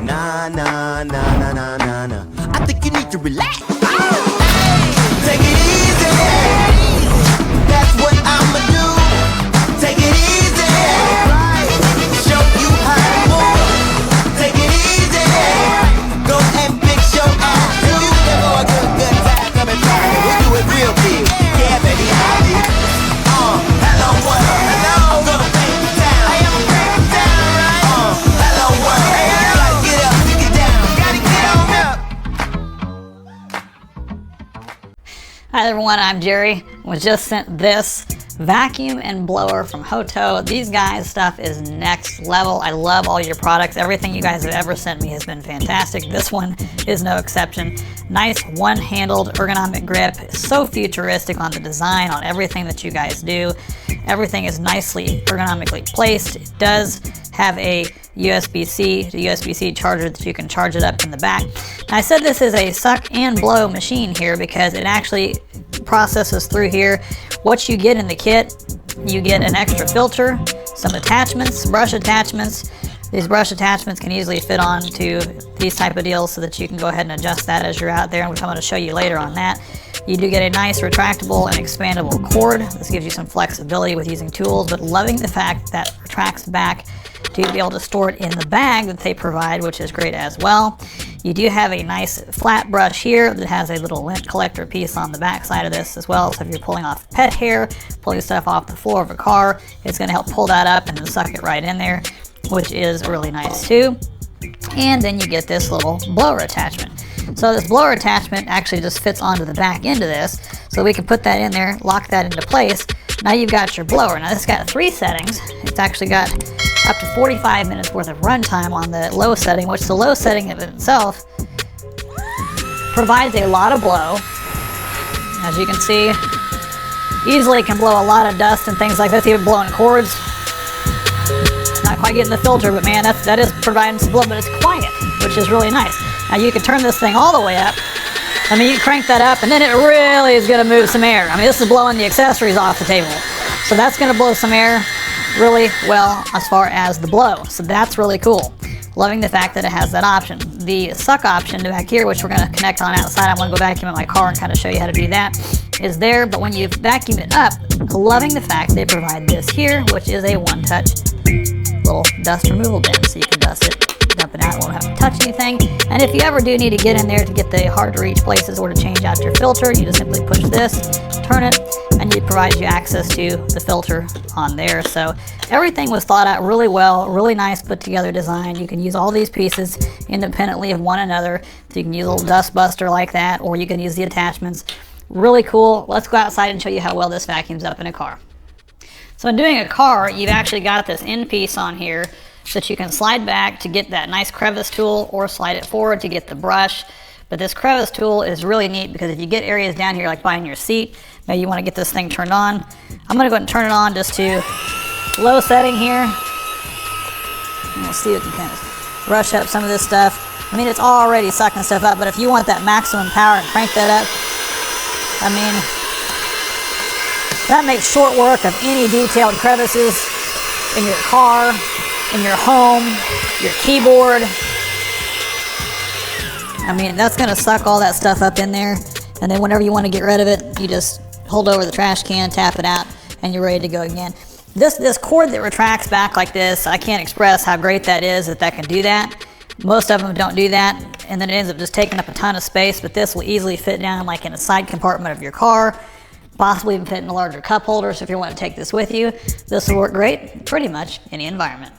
Nah, nah, nah, nah, nah, nah, nah. I think you need to relax. Take it easy. That's what I'ma do. Take it easy. Show you how to move. Take it easy. Go and fix your attitude. Give her a good time coming back. We'll do it real big. Yeah, baby, I did. Hello world. I'm gonna break you down. I am break you down, right? Hello world. Gotta get up, get down. Gotta get on up. Hi everyone, I'm Jerry. Was just sent this vacuum and blower from Hoto. These guys' stuff is next level. I love all your products. Everything you guys have ever sent me has been fantastic. This one is no exception. Nice one-handled ergonomic grip. So futuristic on the design, on everything that you guys do. Everything is nicely ergonomically placed. It does have a USB-C to USB-C charger that you can charge it up in the back. Now, I said this is a suck and blow machine here because it actually processes through here. What you get in the kit, you get an extra filter, some attachments, brush attachments. These brush attachments can easily fit on to these type of deals so that you can go ahead and adjust that as you're out there, which I'm going to show you later on that. You do get a nice retractable and expandable cord. This gives you some flexibility with using tools, but loving the fact that it retracts back to be able to store it in the bag that they provide, which is great as well. You do have a nice flat brush here that has a little lint collector piece on the back side of this as well. So if you're pulling off pet hair, pulling stuff off the floor of a car, it's going to help pull that up and then suck it right in there, which is really nice too. And then you get this little blower attachment. So this blower attachment actually just fits onto the back end of this. So we can put that in there, lock that into place. Now you've got your blower. Now this has got 3 settings. It's actually got up to 45 minutes worth of runtime on the low setting, which the low setting of itself provides a lot of blow. As you can see, easily can blow a lot of dust and things like this, even blowing cords. Not quite getting the filter, but man, that is providing some blow, but it's quiet, which is really nice. Now you can turn this thing all the way up. I mean, you can crank that up and then it really is gonna move some air. I mean, this is blowing the accessories off the table. So that's gonna blow some air really well as far as the blow. So that's really cool. Loving the fact that it has that option. The suck option back here, which we're gonna connect on outside, I'm gonna go vacuum in my car and kind of show you how to do that, is there. But when you vacuum it up, loving the fact they provide this here, which is a one-touch little dust removal bin. So you can dust it, dump it out, it won't have to touch anything. And if you ever do need to get in there to get the hard to reach places or to change out your filter, you just simply push this, turn it, and it provides you access to the filter on there. So everything was thought out really well, really nice put together design. You can use all these pieces independently of one another. So you can use a little dust buster like that, or you can use the attachments. Really cool. Let's go outside and show you how well this vacuums up in a car. So in doing a car, you've actually got this end piece on here that you can slide back to get that nice crevice tool, or slide it forward to get the brush. But this crevice tool is really neat because if you get areas down here like behind your seat, maybe you want to get this thing turned on. I'm going to go ahead and turn it on just to low setting here. And we'll see if we can kind of rush up some of this stuff. I mean, it's already sucking stuff up, but if you want that maximum power and crank that up, I mean, that makes short work of any detailed crevices in your car, in your home, your keyboard. I mean, that's going to suck all that stuff up in there. And then whenever you want to get rid of it, you just hold over the trash can, tap it out, and you're ready to go again. This cord that retracts back like this, I can't express how great that is that can do that. Most of them don't do that, and then it ends up just taking up a ton of space, but this will easily fit down like in a side compartment of your car, possibly even fit in a larger cup holder. So if you want to take this with you, this will work great pretty much any environment.